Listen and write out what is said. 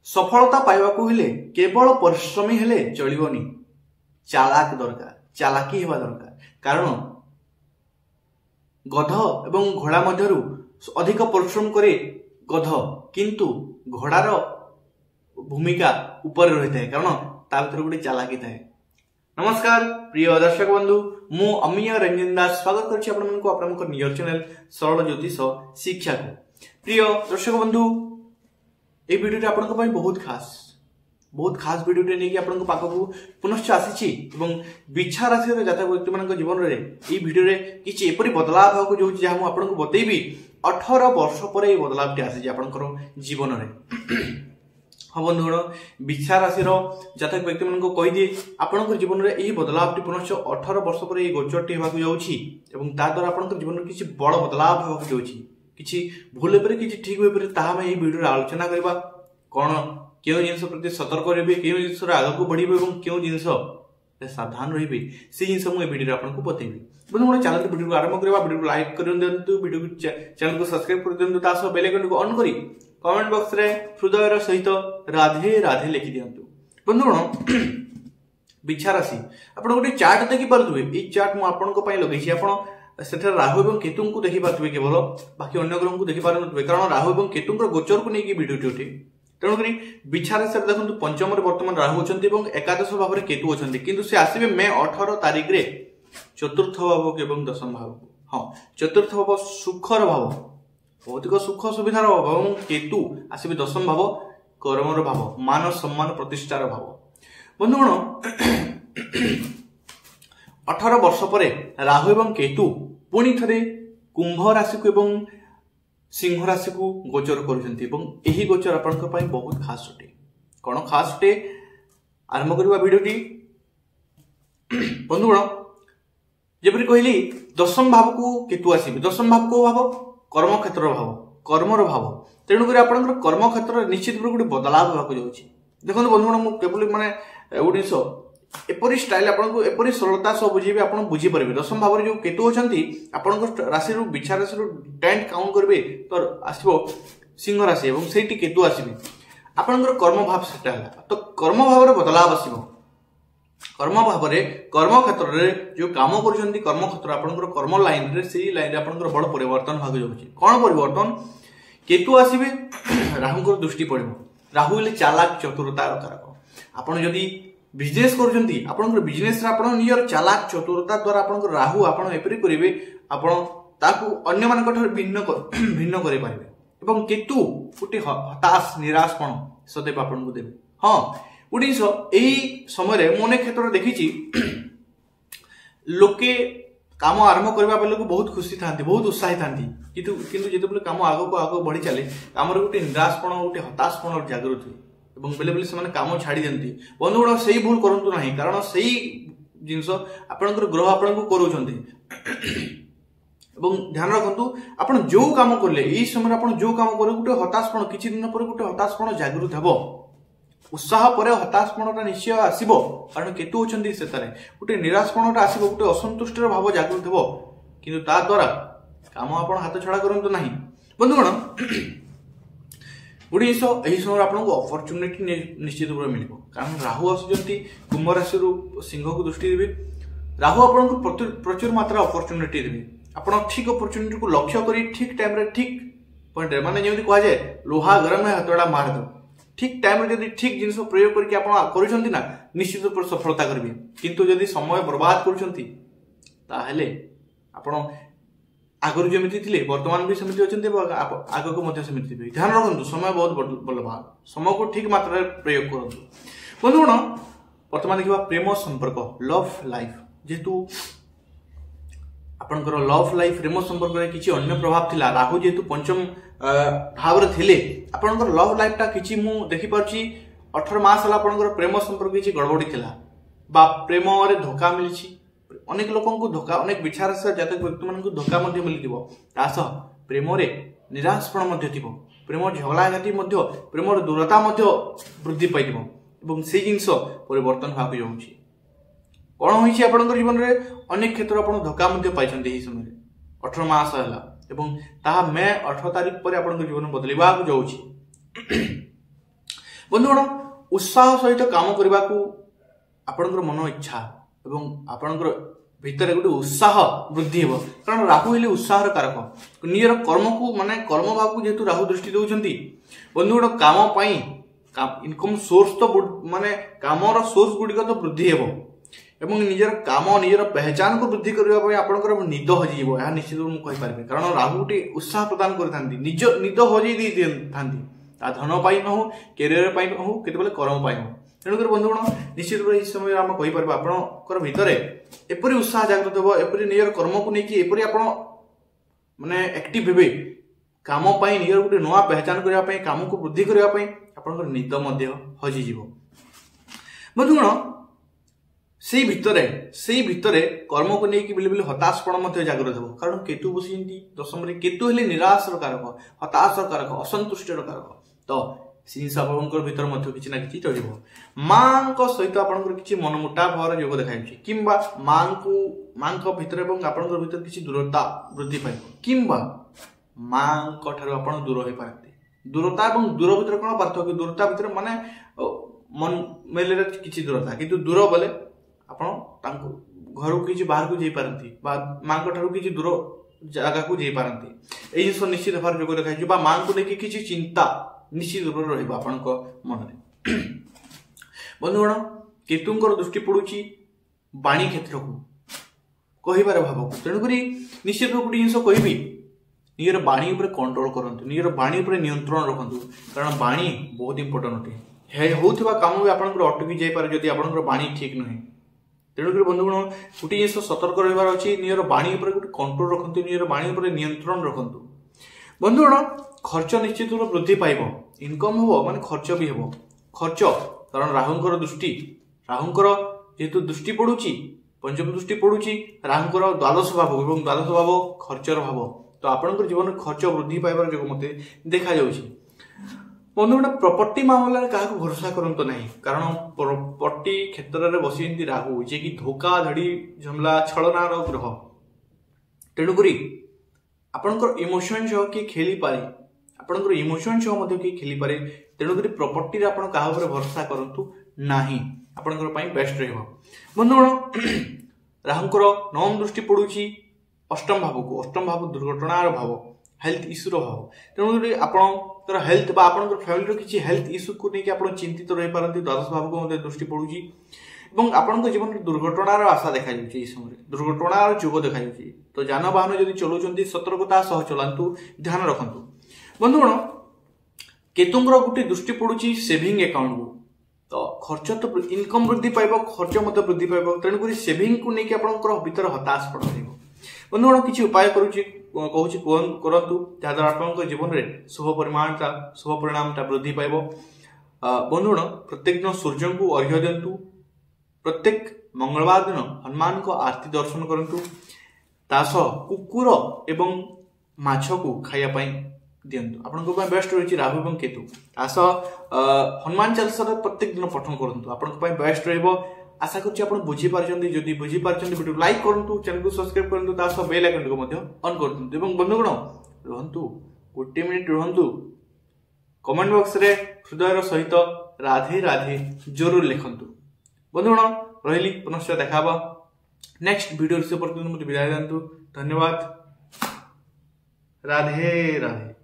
सफलता पाइबाकू हेले केवल परिश्रमी हेले चलिबनी, चालाक दरकार, चालाकी हेबा दरकार। कारण गध एवं घोड़ा मध्यरु अधिक परिश्रम करे गध, किंतु घोड़ार भूमिका ऊपर रही है कारण ता भीतर गोटे चालाकी थाए। नमस्कार प्रिय दर्शक बंधु, मु अमीय रंजन दास स्वागत करछि आपनमनको आपनकर नियर चैनल सरल ज्योतिष शिक्षा को। प्रिय दर्शक बंधु, ए वीडियो आपन को बहुत खास वीडियो नहीं आपन पाखक पुनश्च आसी बिछा राशि जातक व्यक्ति मान जीवन में ये वीडियो किसी एपरी बदलाव होगा जो जहाँ मुझे आपको बतेबी 18 वर्ष पर यह बदलाव आसी आपंकर जीवन में। हाँ बंधुगण, बिछा राशि जातक व्यक्ति मान कहीदिए आपंकर जीवन में यही बदलाव पुनश्च 18 वर्ष पर यह गोचर होगा जाद्वारा आपंकर जीवन में किसी बड़ बदलाव होगा जाऊँगी, किसी भूल कि ठीक हो ताहा यही वीडियो आलोचना करवा। कौन क्यों जिनस प्रति सतर्क रही, क्यों जिनस आग को बढ़े और क्यों जिनस सावधान रही से जिन मुझे वीडियो आपको बतेबी। बंधु चलते वीडियो को आरंभ करवा। वीडियो को लाइक कर दिंतु, वीडियो को चैनल को सब्सक्राइब कर दिंतु, तासह बेल आइकन को ऑन करी कमेंट बॉक्स रे हृदयर सहित राधे राधे लिखि दिंतु। बंधुगण, बिछा राशि आप गोटे चार्ट देखी पारे, ये चार्ट मुझे लगे आप राहु और केतु को देखी पारे केवल, बाकी अन्य ग्रह को देखी पारे न, कारण राहु और केतु गोचर को लेकिन वीडियो उठे। तेणुक बिछा राशि देखो पंचम बर्तमान राहु अच्छा एकादश भाव में केतु अच्छा, किंतु से आसवे मे 18 तारीख रे चतुर्थ भाव एवं दशम भाव को। हाँ, चतुर्थ भाव सुखर भाव, भौतिक सुख सुविधार भाव और केतु आसवे दशम भाव कर्मर भाव, मान सम्मान प्रतिष्ठार भाव। बंधुगण, 18 वर्ष पर राहु एवं केतु पुणी थे कुंभ राशि को एवं सिंह राशि को गोचर कर गोचर आपण बहुत खास अटे। कौन खास अटे आरंभ करवा वीडियोटी। बंधुगण, जपरी कहली दशम भाव को केतु आसबे, दशम भाव को भाव कर्म क्षेत्र भाव, कर्मर भाव। तेणुक आप कर्म क्षेत्र निश्चित रूप गोटे बदलाव होगा जाऊँगी। देखो बंधुगण, मुझे केवल माने गोटे जिन एपरी स्टाइल आपको एपरी सरलता सब बुझेबी आप बुझीपारे। दशम भाव जो केतु अच्छा आपण राशि बिछा राशि टेंट काउंट करेंगे तो आसो सिंह राशि और से केतु आसबे आपंकर कर्म भाव से तो कर्म भाव बदलाव आसो। कर्म भाव कर्म क्षेत्र में जो कम कर कर्म क्षेत्र आपंकर कर्म लाइन से लाइन आपंकर बड़ परिवर्तन होगा जाऊँगी। कौन परिवर्तन? केतु आसबे, राहु दृष्टि पड़ो। राहु हेले चालाक चतुरतार कारक। आपड़ जदि बिजनेस कर बिजनेस निजर चालाक चतुरता द्वारा आप राहु आपरी करेंगे अन्य मान भिन्न करें। केतु गोटे हताश निराशपण सदैव आपको देवे। हाँ, गोटे यही समय अनेक क्षेत्र देखी लोके काम आरंभ करने बेलू बहुत खुशी था, बहुत उत्साही था, किंतु जो काम आग को आग बढ़ी चले आम गोटे निराशपण गोटे हताशपण जागृत हुए और बेले बेले से काम छाड़ी दिखती। बंधुगण, से भूल करूँ ना, कारण से जिनस आपंकर ग्रह आपन को करोचंती। ध्यान रखु आप जो काम कले यही समय आप जो काम करें गोटे हताशपण किसी दिन पर गोटे हताशपण जागृत हे। उत्साह पर हताशपणटा निश्चय आसो, कारण केतु अच्छा से गोटे निराशपणटा आसो, गोटे असंतुष्ट भाव जागृत हे, किंतु ता द्वारा काम आप हाथ छड़ा करूँ ना। बंधुगण, गोटे जिन समय आपको अपरच्युनिटी निश्चित रूप मिल, कारण राहु आसुच्च कुंभ राशि सिंह को दृष्टि देवे। राहु आपको प्रचुर मात्रा अपरच्युनिटी देवे। आप ठीक अपरच्युनिटी को लक्ष्य कर ठीक टाइम ठीक पॉइंट माने जमी कह जाए लोहा गरम है हथड़ा मार दो, ठीक टाइम जब ठीक जिन प्रयोग करके ना निश्चित रूप से सफलता करेंगे। किंतु जदि समय बर्बाद कर आगुरी जमी थे बर्तमान भी सेमती अच्छा आग को सेमती थे। ध्यान रखु समय बहुत बलवान, समय को ठीक मात्रा प्रयोग करूँ। बंधुगण, बर्तमान देखा प्रेम संपर्क लव लाइफ, जेहेतु आपंकर लव लाइफ प्रेम संपर्क किसी अन्य प्रभाव थिला, राहु जेहेतु पंचम भाव थे आपंकर लव लाइफटा कि देखिपी 18 मास है प्रेम संपर्क किसी गड़बड़ी थिला बा प्रेम धोखा मिली। अनेक लोक धोखा, अनेक बिछा राशि जातक व्यक्ति मान धोखा मिलता प्रेम निराशपण प्रेम झगड़ाघाटी प्रेम दूरता वृद्धि पाई से जिनस परिवर्तन होगा जाऊँगी। कौन होती आपंकर जीवन में अनेक क्षेत्र आप धोखा पाई समय 18 मास है मे 18 तारीख पर आप जीवन बदलवा जाऊँगी। बंधुगण उत्साह सहित काम करने को आपणकर मन इच्छा एवं आपणकर भितर गोटे उत्साह वृद्धि हो कारण राहु हेले उत्साह कारक निजर कर्म को माने कर्म भाव को जेहेतु राहु दृष्टि दौरान बंधुगण काम पाई इनकम सोर्स तो माने कामर सोर्स गुड़िक तो वृद्धि हो एवं निजर काम निजर पहचान को वृद्धि करने आपंकर निद हजिब यह निश्चित मुझे कहीपर कारण राहु गोटे उत्साह प्रदान करते निज निद हजई था धन पाई न हो कैरियर पाई न हो केतबेले कर्म पाई हो तेणुकर बंधुगण निश्चित भाव इस समय आम कहीपर आपंकर भितर एपरी उत्साह जागृत हो एपरी निजर कर्म को लेकिन एपरी आप माने एक्टिव हे काम पाई निजर गोटे नुआ पहचान करने काम को वृद्धि करने आपंकर निद हजिଯିव बंधुगण से भितर कर्म को लेकिन बेले बेले हताशपण जागृत हो कारण केतु बसी दशम केतु हेले निराश कारक हताश कारक असंतुष्ट कारक तो जिनस आपंकर भितर किसी ना कि चलो माँ सहित आपंकर किसी मनमुटाव भाव योग देखा किंबा माँ भितर आपंकर भितर किसी दूरता वृद्धि पाइब किंबा माँ आप दूर हो पारती दूरता और दूर भितर कौन पार्थक्य दूरता भितर माने मन मेले किसी दूरता किंतु दूर बोले आप घर को किसी बाहर को जापारती माँ किसी दूर जगह को जापारती यही जिन निश्चित भाव योग देखा माँ को लेकिन किसी चिंता निश्चित रूप से मन में बंधुगण केतुंकर दृष्टि पड़ुची बाणी क्षेत्र को कहार भाव को तेणुक निश्चित रूप गोटे जिन कहबी निजर बाणी उपर कंट्रोल करंतु निजर बाणी उपर नियंत्रण रखंतु कारण बाणी बहुत इंपोर्टेंट अटे होउथिबा काम भी आपनकर अटकी जाय पारे जदि आपनकर बाणी ठीक नहे तेणुक बंधुगण गोटे जिन सतर्क रहिबार अछि निजर बाणी उपर गोटे कंट्रोल रखंतु निजर बाणी उपर नियंत्रण रखंतु बंधुगण खर्च निश्चित रूप वृद्धि पाइब इनकम हो माने खर्च भी हो खर्च कारण राहुंकर जेहेतु दृष्टि पड़ुची पंचम दृष्टि पड़ुची राहुंकर द्वादश भाव एवं द्वादश भाव खर्चर भाव तो आपंकर जीवन खर्च वृद्धि पाइबार जो मत देखा बंधुगण प्रॉपर्टी मामला क्या भरोसा करंतु नहीं कारण प्रॉपर्टी क्षेत्र में बसी राहु जे कि धोखा धड़ी झमला छलनार ग्रह तेणुक आपंकर इमोशन सह किए खेली पारे आपंकर इमोशन सह किए खेली पारे तेणुक प्रॉपर्टी आप भरोसा करंतु नाही आपंकर बेस्ट रहिबो बंधुगण राहुंकर नवम दृष्टि पड़ुची अष्टम भाव दुर्घटनार भाव हेल्थ इश्यूर भाव तेणुक आपंकर हेल्थ बा आपंकर फैमिली किसी हेल्थ इश्यू को लेकिन आप चिंतित रही पारती द्वादश भाव को दृष्टि पड़ुची এবং আপনার জীবন দুর্ঘটনার আশা দেখা যাচ্ছে এই সময় দুর্ঘটনার যোগ দেখা যাচ্ছে তো যানবাহন যদি চলাউଛନ୍ତି সতর্কতা সহ চলান্তু ধ্যান রাখন্তু বন্ধুগণ কেতুঙ্গর গোটে দৃষ্টি পড়ুছি সেভিং অ্যাকাউন্ট को तो खर्च तो इनकम वृद्धि पाइब खर्च मत वृद्धि पाइब तेणुक सेविंग को लेकिन आपंकर भीतर हताश पड़ बंधुगण किसी उपाय करुच्ची करंतु जहाद्वारा आपंकर जीवन में शुभ परिणामटा वृद्धि पाइब बंधुगण प्रत्येक दिन सूर्य को अर्घ्य दिंतु प्रत्येक मंगलवार दिन हनुमान को आरती दर्शन करंतु तासह कुकुर एवं माछ को खाइबा दिंतु आपनको बेस्ट रही राहु और केतु तासह हनुमान चालीसा प्रत्येक दिन पठन करंतु आपनको बेस्ट रहिबो आशा करछि आपण बुझी पारछन्ती जदि बुझी पारछन्ती वीडियो लाइक करंतु चैनल को सब्सक्राइब करंतु तासह बेल आइकन को मध्य ऑन करंतु एवं बंधुगण रहंतु 1 मिनिट रहंतु कमेंट बॉक्स रे हृदयर सहित राधे राधे जरूर लिखंतु बंधुगण रहिली पुनश्च देखाबा नेक्स्ट वीडियो से पर्यंत मुझे विदाय दिंतु धन्यवाद राधे राधे।